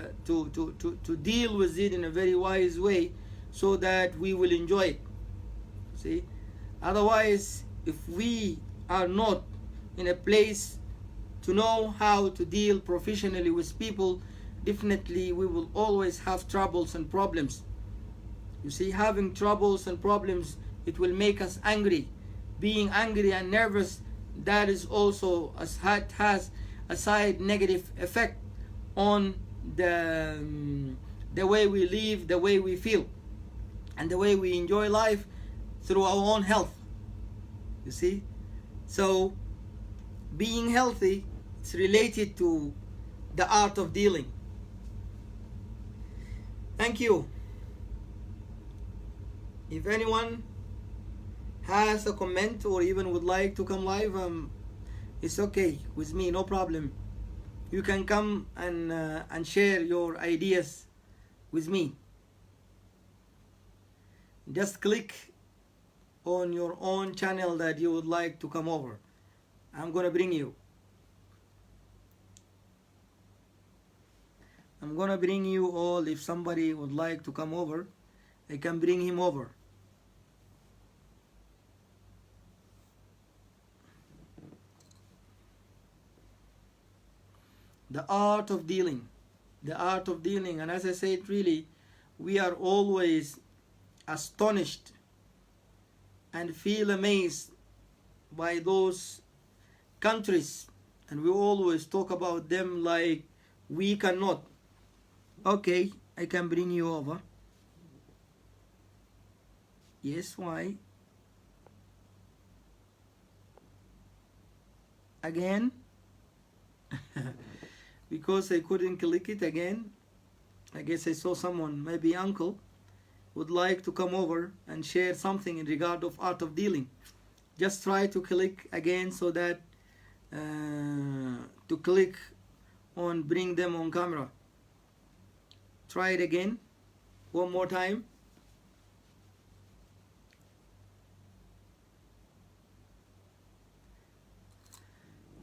deal with it in a very wise way, so that we will enjoy it. See, otherwise, if we are not in a place to know how to deal professionally with people, definitely we will always have troubles and problems. You see, having troubles and problems, it will make us angry. Being angry and nervous, that is also has a side negative effect on the way we live, the way we feel, and the way we enjoy life through our own health. You see, so being healthy, it's related to the art of dealing. Thank you. If anyone has a comment or even would like to come live, it's okay with me, no problem. You can come and share your ideas with me. Just click on your own channel that you would like to come over. I'm gonna bring you. I'm gonna bring you all. If somebody would like to come over, I can bring him over. The art of dealing. The art of dealing. And as I said, really, we are always astonished and feel amazed by those countries, and we always talk about them like we cannot. Okay, I can bring you over. Yes, why? Again? Because I couldn't click it again. I guess I saw someone, maybe uncle, would like to come over and share something in regard of art of dealing. Just try to click again, so that to click on bring them on camera. Try it again, one more time.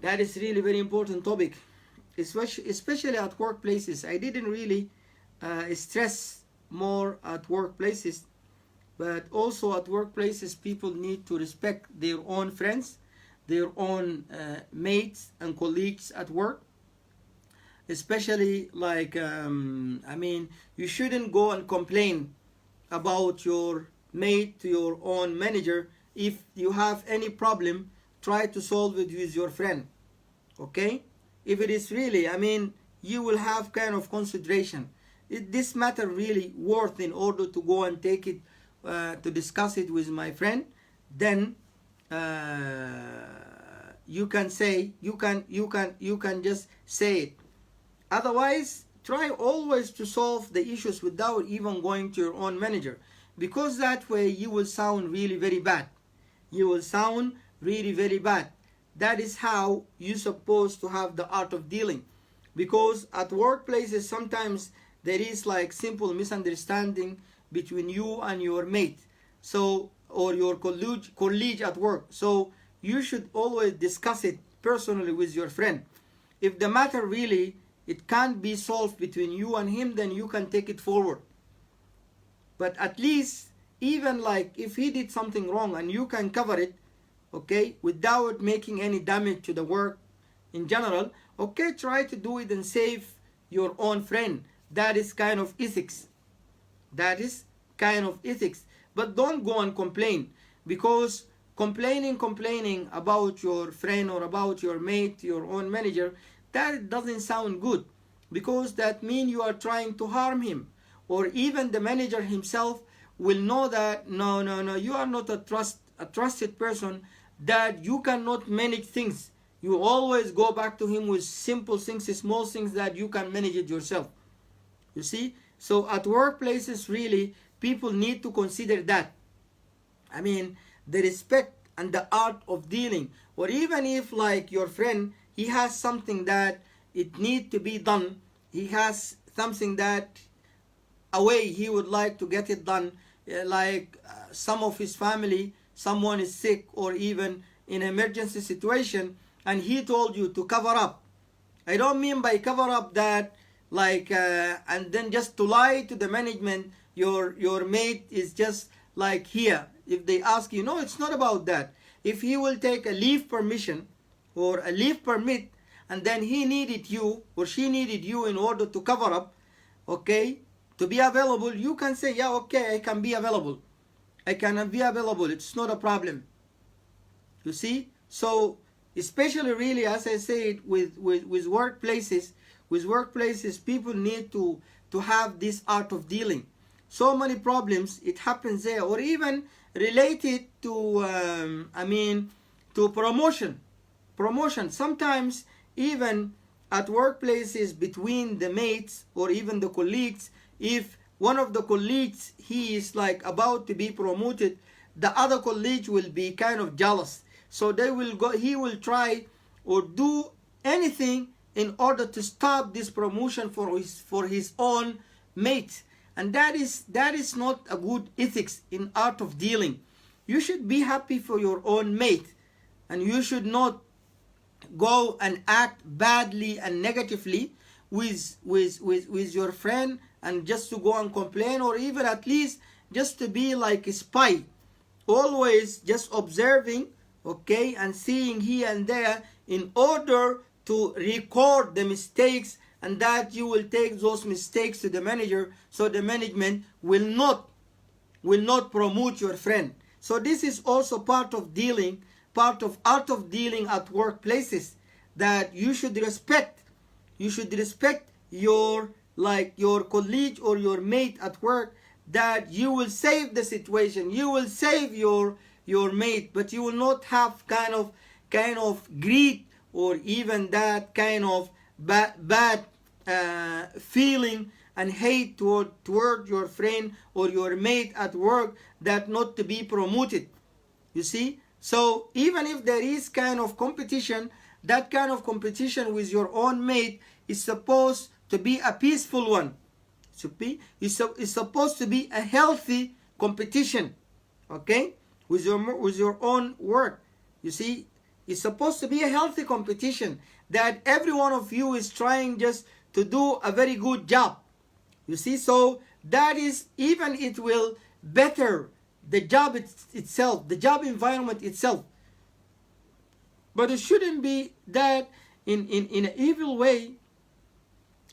That is really very important topic, especially at workplaces. I didn't really stress more at workplaces, but also at workplaces, people need to respect their own friends, their own mates and colleagues at work. Especially like, I mean, you shouldn't go and complain about your mate to your own manager. If you have any problem, try to solve it with your friend. Okay? If it is really, I mean, you will have kind of consideration. This matter really worth in order to go and take it to discuss it with my friend, then you can say, you can just say it. Otherwise, try always to solve the issues without even going to your own manager, because that way you will sound really very bad. You will sound really very bad. That is how you're supposed to have the art of dealing, because at workplaces sometimes there is like simple misunderstanding between you and your mate, so, or your colleague at work. So you should always discuss it personally with your friend. If the matter really it can't be solved between you and him, then you can take it forward. But at least, even like if he did something wrong and you can cover it, okay, without making any damage to the work in general, okay, try to do it and save your own friend. That is kind of ethics. That is kind of ethics. But don't go and complain, because complaining about your friend or about your mate, your own manager, that doesn't sound good, because that means you are trying to harm him. Or even the manager himself will know that no, you are not a trusted person, that you cannot manage things. You always go back to him with simple things, small things that you can manage it yourself. You see? So at workplaces, really, people need to consider that. I mean, the respect and the art of dealing. Or even if like your friend, he has something that it need to be done, he has something that a way he would like to get it done, like some of his family, someone is sick or even in emergency situation, and he told you to cover up. I don't mean by cover up that like and then just to lie to the management, your mate is just like here. If they ask you, no, it's not about that. If he will take a leave permission or a leave permit, and then he needed you or she needed you in order to cover up, okay, to be available, you can say, yeah, okay, I can be available. I can be available. It's not a problem. You see? So, especially really, as I said, with workplaces, people need to have this art of dealing. So many problems, it happens there. Or even related to, to promotion. Sometimes, even at workplaces between the mates or even the colleagues, if one of the colleagues, he is like about to be promoted, the other colleague will be kind of jealous. So he will try or do anything in order to stop this promotion for his own mate. And that is not a good ethics in art of dealing. You should be happy for your own mate, and you should not go and act badly and negatively with your friend, and just to go and complain, or even at least just to be like a spy, always just observing, okay, and seeing here and there in order to record the mistakes, and that you will take those mistakes to the manager, so the management will not promote your friend. So this is also part of art of dealing at workplaces, that you should respect your colleague or your mate at work, that you will save the situation, you will save your mate, but you will not have kind of greed or even that kind of bad feeling and hate toward your friend or your mate at work, that not to be promoted. You see? So even if there is kind of competition, that kind of competition with your own mate is supposed to be a peaceful one. It's supposed to be a healthy competition, okay, with your own work. You see, it's supposed to be a healthy competition, that every one of you is trying just to do a very good job. You see, so that is, even it will better the job itself, the job environment itself. But it shouldn't be that in an evil way,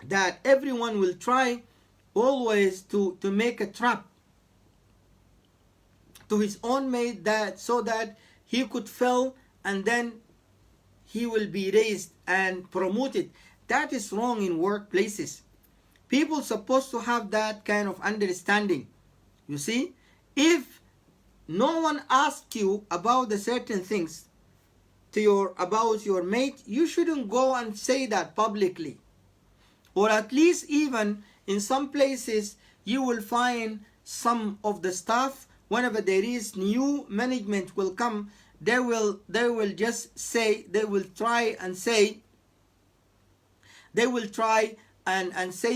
that everyone will try always to make a trap to his own mate, that so that he could fail and then he will be raised and promoted. That is wrong in workplaces. People supposed to have that kind of understanding. You see, if no one asks you about the certain things about your mate, you shouldn't go and say that publicly. Or at least even in some places, you will find some of the staff, whenever there is new management will come, they will just say, they will try and say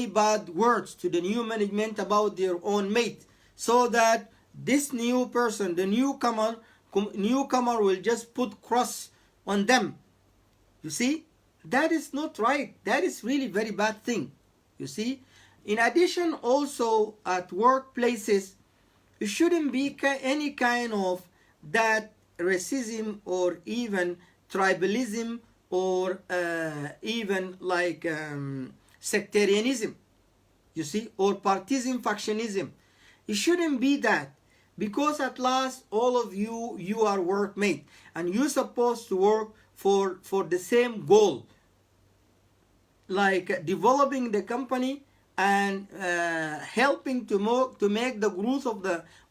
bad words to the new management about their own mate, so that this new person, the newcomer will just put cross on them. You see, that is not right. That is really very bad thing. You see, in addition, also at workplaces, it shouldn't be any kind of that racism or even tribalism or even like sectarianism, you see, or partisan factionism. It shouldn't be that, because at last all of you are workmate, and you're supposed to work for the same goal, like developing the company and helping to make the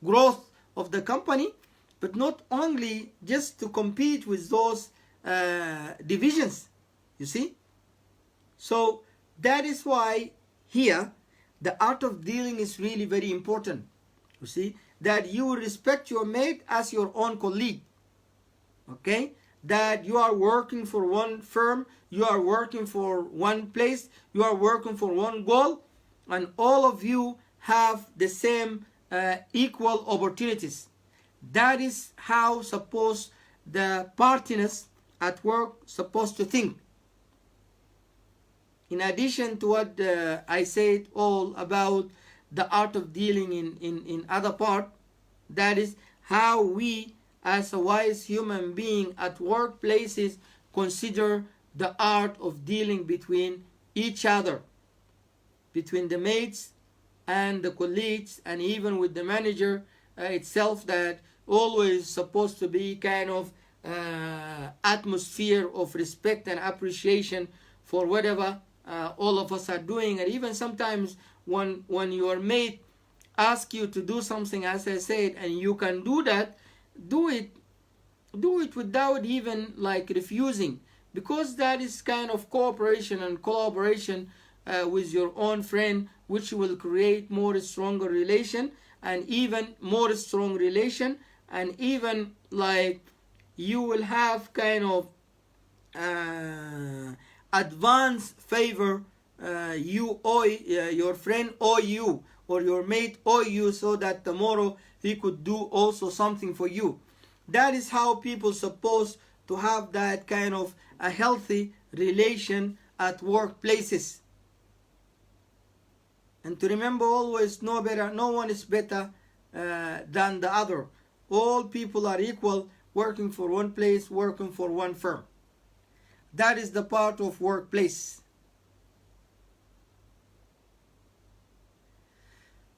growth of the company, but not only just to compete with those divisions, you see. So that is why here the art of dealing is really very important, you see. that you respect your mate as your own colleague. Okay, that you are working for one firm, you are working for one place, you are working for one goal, and all of you have the same equal opportunities. That is how suppose the partners at work supposed to think. In addition to what I said all about the art of dealing in other part, that is how we as a wise human being at workplaces consider the art of dealing between each other, between the mates and the colleagues, and even with the manager itself, that always supposed to be kind of atmosphere of respect and appreciation for whatever all of us are doing. And even sometimes when your mate asks you to do something, as I said, and you can do that, do it without even like refusing, because that is kind of cooperation and collaboration with your own friend, which will create more stronger relation, and even more strong relation, and even like you will have kind of advance favor you owe your friend owe you, or your mate owe you, so that tomorrow he could do also something for you. That is how people supposed to have that kind of a healthy relation at workplaces. And to remember always, no one is better than the other. All people are equal, working for one place, working for one firm. That is the part of workplace.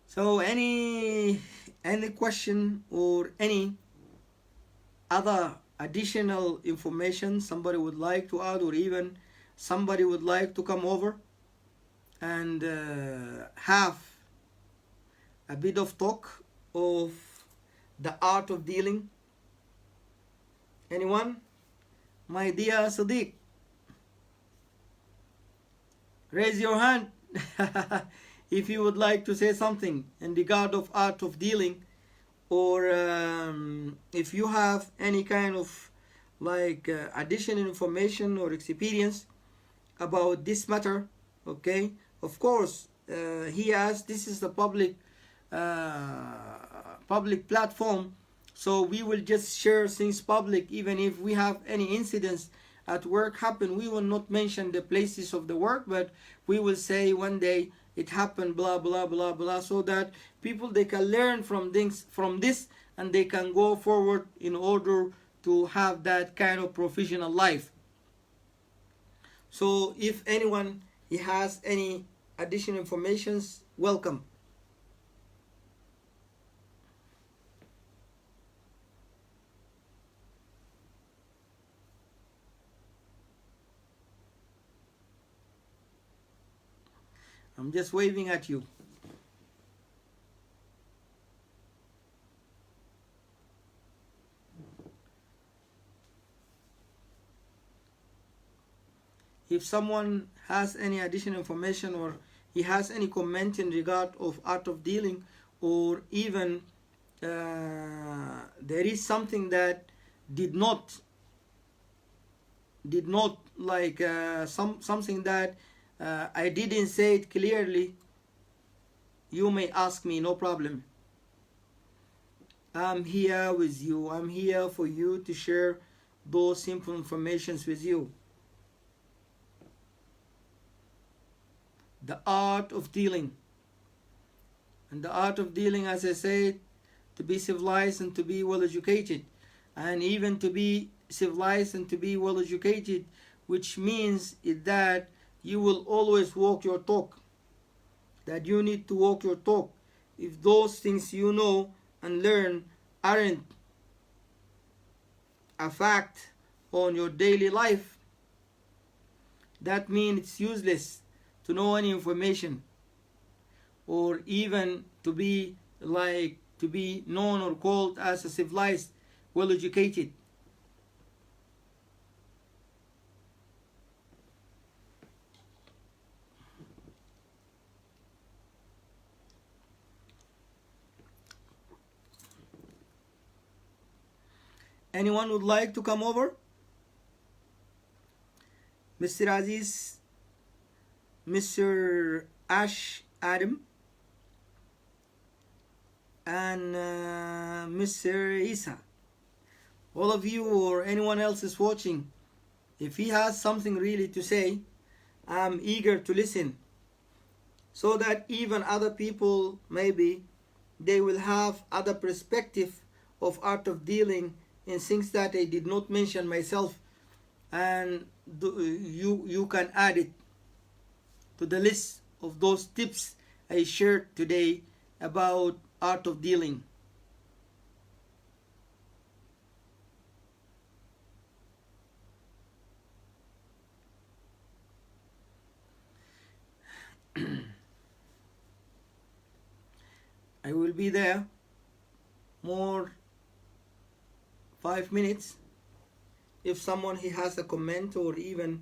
So any question or any other additional information somebody would like to add, or even somebody would like to come over and have a bit of talk of the art of dealing? Anyone? My dear Sadiq, raise your hand if you would like to say something in regard of art of dealing, or if you have any kind of like additional information or experience about this matter. Okay, of course, he asked, this is the public platform, so we will just share things public. Even if we have any incidents at work happen, we will not mention the places of the work, but we will say one day it happened, blah blah blah blah, so that people, they can learn from things from this, and they can go forward in order to have that kind of professional life. So if anyone he has any additional information, welcome. I'm just waving at you. If someone has any additional information, or he has any comment in regard of art of dealing, or even there is something that did not like something that I didn't say it clearly, you may ask me, no problem. I'm here with you. I'm here for you to share those simple informations with you. The art of dealing. And the art of dealing, as I said, to be civilized and to be well educated. And even to be civilized and to be well educated, which means is that you will always walk your talk. That you need to walk your talk. If those things you know and learn aren't a fact on your daily life, that means it's useless to know any information, or even to be known or called as a civilized, well educated. Anyone would like to come over? Mr. Aziz, Mr. Ash Adam, and Mr. Isa. All of you or anyone else is watching, if he has something really to say, I'm eager to listen, so that even other people, maybe they will have other perspective of art of dealing in things that I did not mention myself, and you can add it to the list of those tips I shared today about art of dealing. I will be there more 5 minutes. If someone he has a comment or even